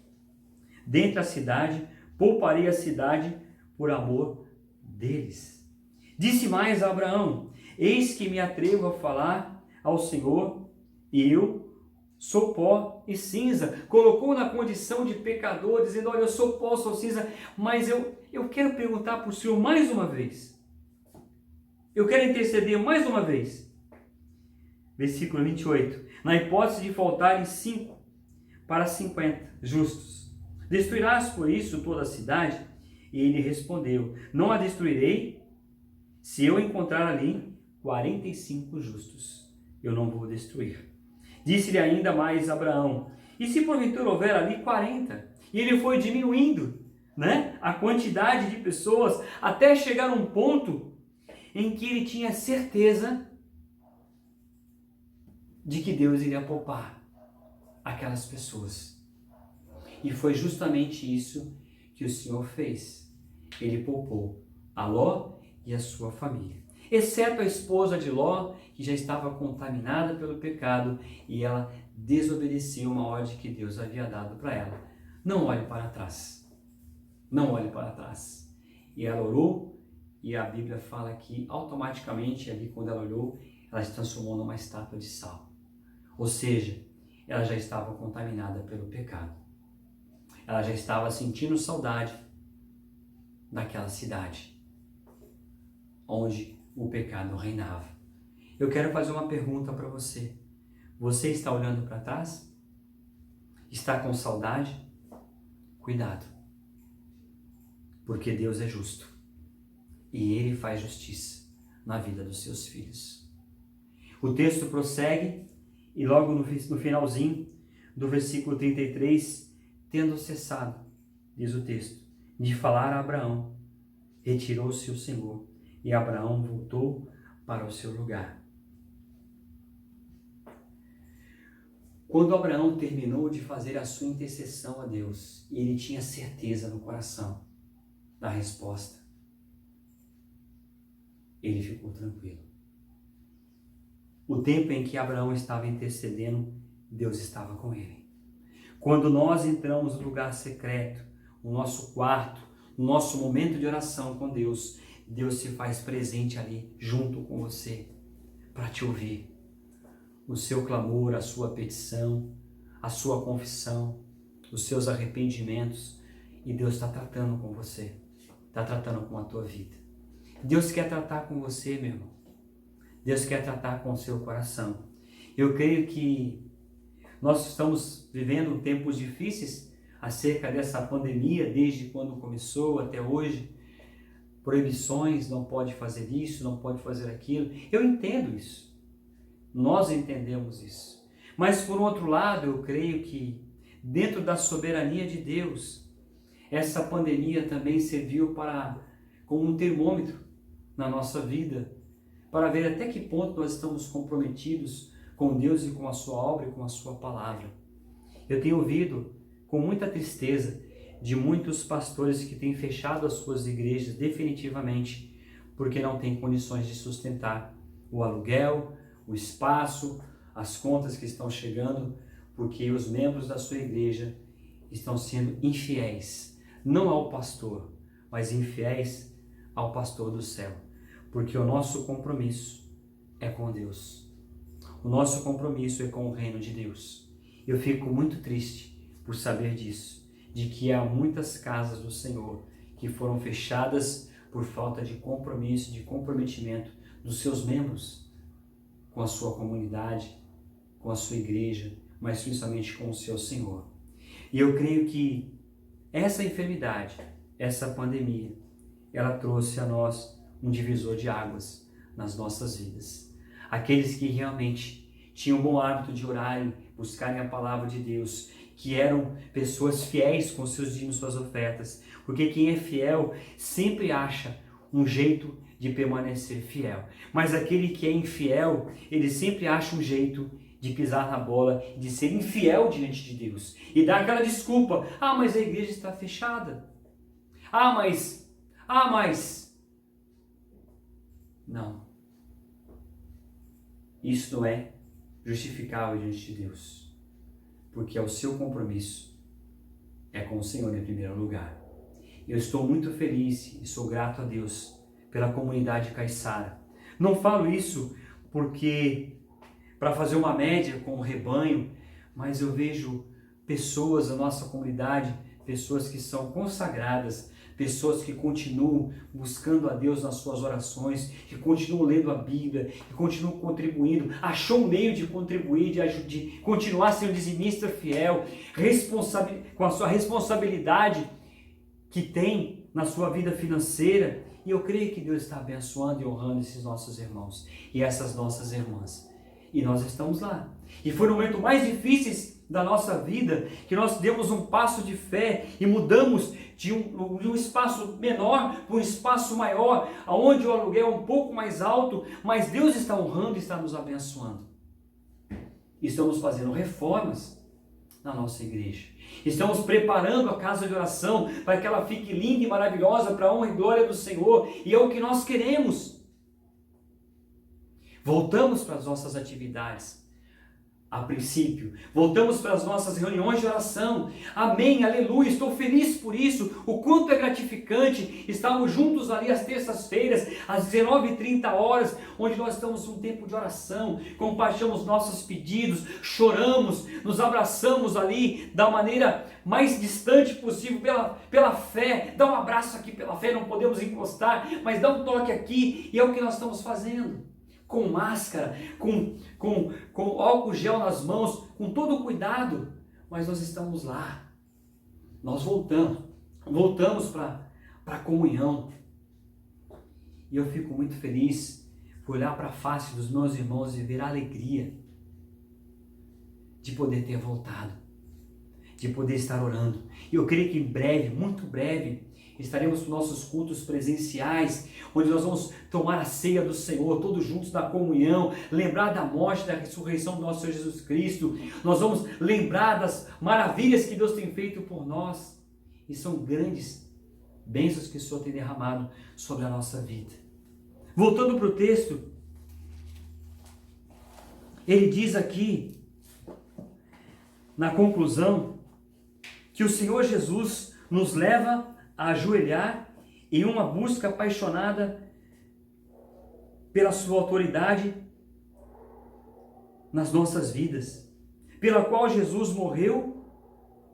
dentro da cidade, pouparei a cidade por amor deles. Disse mais a Abraão: eis que me atrevo a falar ao Senhor, e eu sou pó e cinza. Colocou na condição de pecador, dizendo: olha, eu sou pó, sou cinza, mas eu quero perguntar para o Senhor mais uma vez. Eu quero interceder mais uma vez. Versículo 28. Na hipótese de faltarem 5 para 50 justos, destruirás por isso toda a cidade? E ele respondeu: não a destruirei, se eu encontrar ali 45 justos. Eu não vou destruir. Disse-lhe ainda mais Abraão: e se porventura houver ali 40? E ele foi diminuindo, a quantidade de pessoas, até chegar a um ponto em que ele tinha certeza de que Deus iria poupar aquelas pessoas. E foi justamente isso que o Senhor fez. Ele poupou a Ló e a sua família, exceto a esposa de Ló, que já estava contaminada pelo pecado, e ela desobedeceu uma ordem que Deus havia dado para ela: não olhe para trás, não olhe para trás. E ela orou, e a Bíblia fala que automaticamente ali, quando ela orou, ela se transformou numa estátua de sal. Ou seja, ela já estava contaminada pelo pecado. Ela já estava sentindo saudade daquela cidade onde o pecado reinava. Eu quero fazer uma pergunta para você. Você está olhando para trás? Está com saudade? Cuidado, porque Deus é justo e Ele faz justiça na vida dos seus filhos. O texto prossegue e logo no finalzinho do versículo 33, tendo cessado, diz o texto, de falar a Abraão, retirou-se o Senhor e Abraão voltou para o seu lugar. Quando Abraão terminou de fazer a sua intercessão a Deus, e ele tinha certeza no coração da resposta, ele ficou tranquilo. O tempo em que Abraão estava intercedendo, Deus estava com ele. Quando nós entramos no lugar secreto, no nosso quarto, no nosso momento de oração com Deus, Deus se faz presente ali junto com você para te ouvir. O seu clamor, a sua petição, a sua confissão, os seus arrependimentos, e Deus está tratando com você, está tratando com a tua vida. Deus quer tratar com você, meu irmão. Deus quer tratar com o seu coração. Eu creio que nós estamos vivendo tempos difíceis acerca dessa pandemia, desde quando começou até hoje. Proibições, não pode fazer isso, não pode fazer aquilo. Eu entendo isso. Nós entendemos isso. Mas, por outro lado, eu creio que, dentro da soberania de Deus, essa pandemia também serviu como um termômetro na nossa vida, para ver até que ponto nós estamos comprometidos com Deus e com a sua obra e com a sua palavra. Eu tenho ouvido, com muita tristeza, de muitos pastores que têm fechado as suas igrejas definitivamente, porque não têm condições de sustentar o aluguel, o espaço, as contas que estão chegando, porque os membros da sua igreja estão sendo infiéis, não ao pastor, mas infiéis ao pastor do céu, porque o nosso compromisso é com Deus, o nosso compromisso é com o reino de Deus. Eu fico muito triste por saber disso, de que há muitas casas do Senhor que foram fechadas por falta de compromisso, de comprometimento dos seus membros com a sua comunidade, com a sua igreja, mas principalmente com o seu Senhor. E eu creio que essa enfermidade, essa pandemia, ela trouxe a nós um divisor de águas nas nossas vidas. Aqueles que realmente tinham o bom hábito de orarem, buscarem a palavra de Deus, que eram pessoas fiéis com seus dízimos, suas ofertas, porque quem é fiel sempre acha um jeito de permanecer fiel. Mas aquele que é infiel, ele sempre acha um jeito de pisar na bola, de ser infiel diante de Deus. E dar aquela desculpa, mas a igreja está fechada. Mas... Não. Isso não é justificável diante de Deus. Porque é o seu compromisso é com o Senhor em primeiro lugar. Eu estou muito feliz e sou grato a Deus pela comunidade Caiçara. Não falo isso porque para fazer uma média com o rebanho, mas eu vejo pessoas da nossa comunidade, pessoas que são consagradas, pessoas que continuam buscando a Deus nas suas orações, que continuam lendo a Bíblia, que continuam contribuindo, achou um meio de contribuir, de continuar sendo dizimista fiel, com a sua responsabilidade que tem na sua vida financeira. E eu creio que Deus está abençoando e honrando esses nossos irmãos e essas nossas irmãs. E nós estamos lá. E foi no momento mais difícil da nossa vida que nós demos um passo de fé e mudamos de um espaço menor para um espaço maior, onde o aluguel é um pouco mais alto, mas Deus está honrando e está nos abençoando. Estamos fazendo reformas na nossa igreja. Estamos preparando a casa de oração para que ela fique linda e maravilhosa para a honra e glória do Senhor. E é o que nós queremos. Voltamos para as nossas atividades. a princípio. Voltamos para as nossas reuniões de oração. Amém, aleluia, estou feliz por isso. O quanto é gratificante estarmos juntos ali às terças-feiras, às 19h30, onde nós estamos num tempo de oração, compartilhamos nossos pedidos, choramos, nos abraçamos ali da maneira mais distante possível pela fé. Dá um abraço aqui pela fé, não podemos encostar, mas dá um toque aqui, e é o que nós estamos fazendo. Com máscara, com álcool gel nas mãos, com todo o cuidado, mas nós estamos lá. Nós voltamos para a comunhão. E eu fico muito feliz por olhar para a face dos meus irmãos e ver a alegria de poder ter voltado, de poder estar orando. E eu creio que em breve, muito breve, estaremos nos nossos cultos presenciais, onde nós vamos tomar a ceia do Senhor, todos juntos na comunhão, lembrar da morte, da ressurreição do nosso Senhor Jesus Cristo. Nós vamos lembrar das maravilhas que Deus tem feito por nós. E são grandes bênçãos que o Senhor tem derramado sobre a nossa vida. Voltando para o texto, ele diz aqui, na conclusão, que o Senhor Jesus nos leva a ajoelhar em uma busca apaixonada pela sua autoridade nas nossas vidas, pela qual Jesus morreu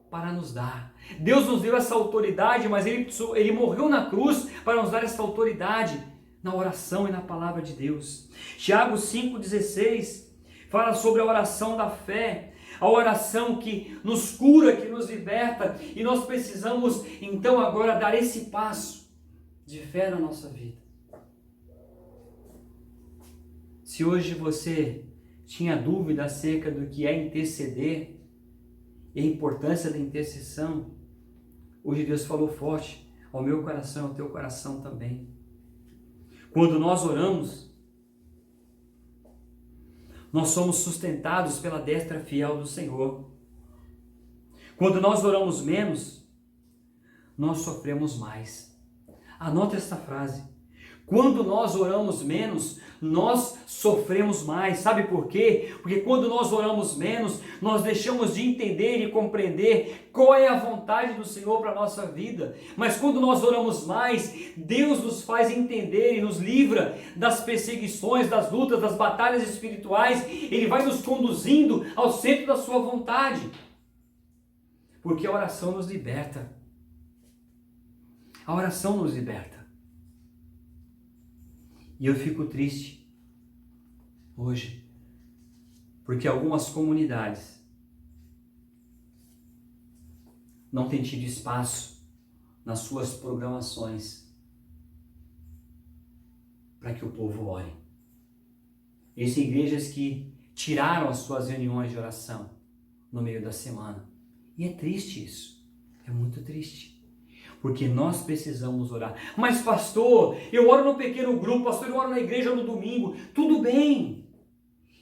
para nos dar. Deus nos deu essa autoridade, mas Ele morreu na cruz para nos dar essa autoridade na oração e na palavra de Deus. Tiago 5,16 fala sobre a oração da fé, a oração que nos cura, que nos liberta, e nós precisamos então agora dar esse passo de fé na nossa vida. Se hoje você tinha dúvida acerca do que é interceder e a importância da intercessão, hoje Deus falou forte ao meu coração, ao teu coração também. Quando nós oramos, nós somos sustentados pela destra fiel do Senhor. Quando nós oramos menos, nós sofremos mais. Anota esta frase. Quando nós oramos menos, nós sofremos mais. Sabe por quê? Porque quando nós oramos menos, nós deixamos de entender e compreender qual é a vontade do Senhor para a nossa vida. Mas quando nós oramos mais, Deus nos faz entender e nos livra das perseguições, das lutas, das batalhas espirituais. Ele vai nos conduzindo ao centro da sua vontade. Porque a oração nos liberta. A oração nos liberta. E eu fico triste hoje, porque algumas comunidades não têm tido espaço nas suas programações para que o povo ore. Existem igrejas que tiraram as suas reuniões de oração no meio da semana. E é triste isso, é muito triste. Porque nós precisamos orar. Mas pastor, eu oro no pequeno grupo, pastor, eu oro na igreja no domingo. Tudo bem.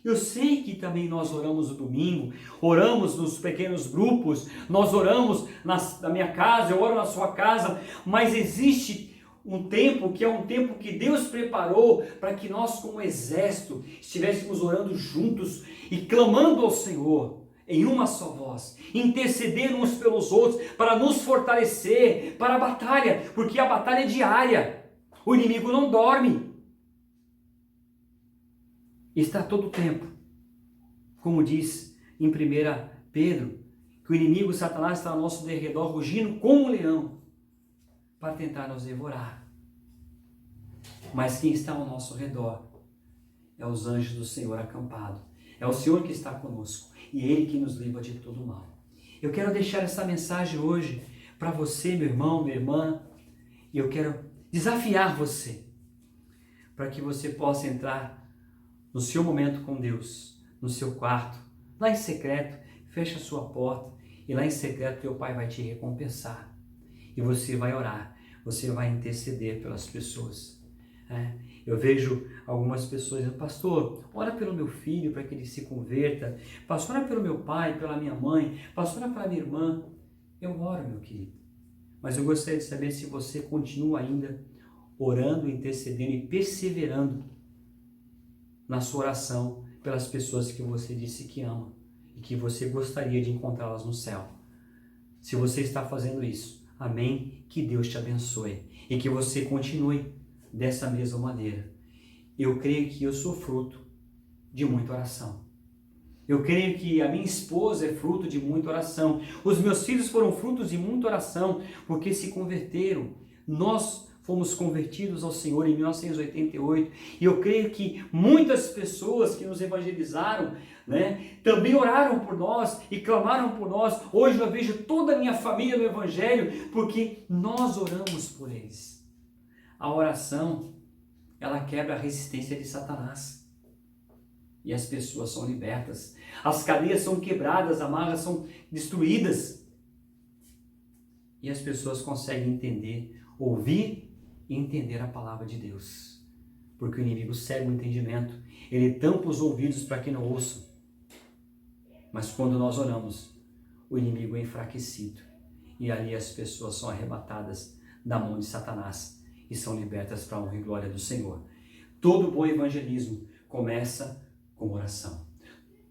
Eu sei que também nós oramos no domingo, oramos nos pequenos grupos, nós oramos na minha casa, eu oro na sua casa, mas existe um tempo que é um tempo que Deus preparou para que nós, como exército, estivéssemos orando juntos e clamando ao Senhor em uma só voz, intercedendo uns pelos outros, para nos fortalecer para a batalha, porque a batalha é diária, o inimigo não dorme, está todo o tempo, como diz em 1 Pedro, que o inimigo Satanás está ao nosso derredor, rugindo como um leão, para tentar nos devorar, mas quem está ao nosso redor é os anjos do Senhor acampado, é o Senhor que está conosco, e Ele que nos livra de todo mal. Eu quero deixar essa mensagem hoje para você, meu irmão, minha irmã, e eu quero desafiar você, para que você possa entrar no seu momento com Deus, no seu quarto, lá em secreto, fecha a sua porta, e lá em secreto teu Pai vai te recompensar, e você vai orar, você vai interceder pelas pessoas. Eu vejo algumas pessoas dizendo, pastor, ora pelo meu filho para que ele se converta, pastor, ora pelo meu pai, pela minha mãe, pastor, ora pela minha irmã. Eu oro, meu querido, mas eu gostaria de saber se você continua ainda orando, intercedendo e perseverando na sua oração pelas pessoas que você disse que ama. e que você gostaria de encontrá-las no céu. Se você está fazendo isso, amém? Que Deus te abençoe e que você continue dessa mesma maneira. Eu creio que eu sou fruto de muita oração. Eu creio que a minha esposa é fruto de muita oração. Os meus filhos foram frutos de muita oração, porque se converteram. Nós fomos convertidos ao Senhor em 1988. E eu creio que muitas pessoas que nos evangelizaram, também oraram por nós e clamaram por nós. Hoje eu vejo toda a minha família no Evangelho, porque nós oramos por eles. A oração, ela quebra a resistência de Satanás. E as pessoas são libertas. As cadeias são quebradas, as amarras são destruídas. E as pessoas conseguem entender, ouvir e entender a palavra de Deus. Porque o inimigo cega o entendimento. Ele tampa os ouvidos para que não ouçam. Mas quando nós oramos, o inimigo é enfraquecido. E ali as pessoas são arrebatadas da mão de Satanás e são libertas para a honra e glória do Senhor. Todo bom evangelismo começa com oração.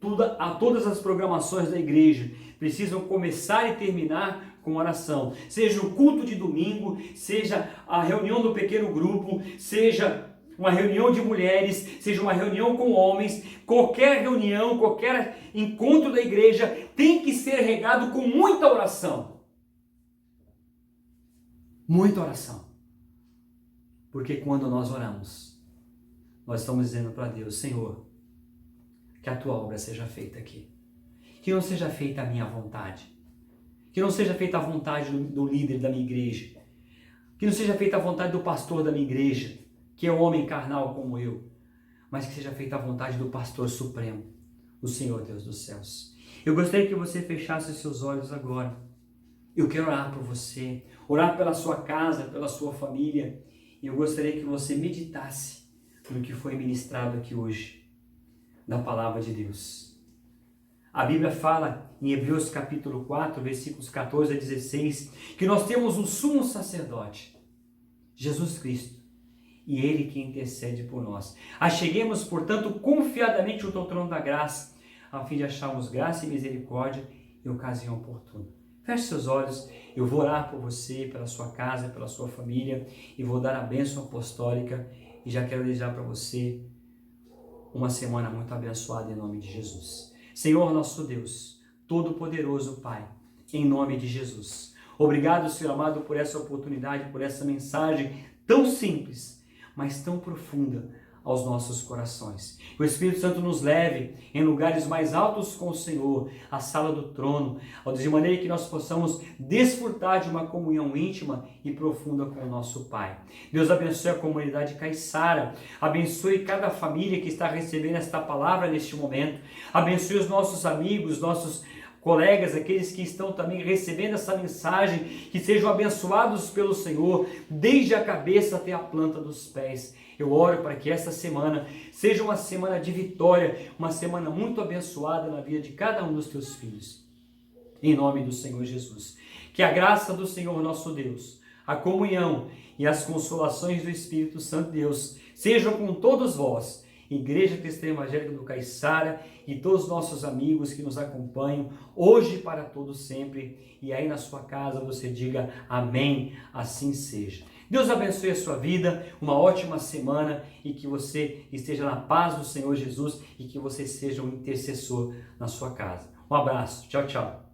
Todas as programações da igreja precisam começar e terminar com oração. Seja o culto de domingo, seja a reunião do pequeno grupo, seja uma reunião de mulheres, seja uma reunião com homens, qualquer reunião, qualquer encontro da igreja tem que ser regado com muita oração. Muita oração. Porque quando nós oramos, nós estamos dizendo para Deus: Senhor, que a tua obra seja feita aqui. Que não seja feita a minha vontade. Que não seja feita a vontade do líder da minha igreja. Que não seja feita a vontade do pastor da minha igreja, que é um homem carnal como eu. Mas que seja feita a vontade do pastor supremo, o Senhor Deus dos céus. Eu gostaria que você fechasse os seus olhos agora. Eu quero orar por você, orar pela sua casa, pela sua família. E eu gostaria que você meditasse no que foi ministrado aqui hoje, da palavra de Deus. A Bíblia fala em Hebreus capítulo 4, versículos 14 a 16, que nós temos um sumo sacerdote, Jesus Cristo, e Ele que intercede por nós. Acheguemos, portanto, confiadamente junto ao trono da graça, a fim de acharmos graça e misericórdia em ocasião oportuna. Feche seus olhos, eu vou orar por você, pela sua casa, pela sua família, e vou dar a bênção apostólica, e já quero desejar para você uma semana muito abençoada em nome de Jesus. Senhor nosso Deus, Todo-Poderoso Pai, em nome de Jesus. Obrigado, Senhor amado, por essa oportunidade, por essa mensagem tão simples, mas tão profunda aos nossos corações. Que o Espírito Santo nos leve em lugares mais altos com o Senhor, a sala do trono, de maneira que nós possamos desfrutar de uma comunhão íntima e profunda com o nosso Pai. Deus abençoe a comunidade Caiçara, abençoe cada família que está recebendo esta palavra neste momento, abençoe os nossos amigos, nossos colegas, aqueles que estão também recebendo essa mensagem, que sejam abençoados pelo Senhor, desde a cabeça até a planta dos pés. Eu oro para que esta semana seja uma semana de vitória, uma semana muito abençoada na vida de cada um dos teus filhos. Em nome do Senhor Jesus. Que a graça do Senhor nosso Deus, a comunhão e as consolações do Espírito Santo de Deus sejam com todos vós, Igreja Cristã Evangélica do Caiçara, e todos os nossos amigos que nos acompanham, hoje e para todos sempre. E aí na sua casa você diga amém, assim seja. Deus abençoe a sua vida, uma ótima semana, e que você esteja na paz do Senhor Jesus e que você seja um intercessor na sua casa. Um abraço, tchau, tchau.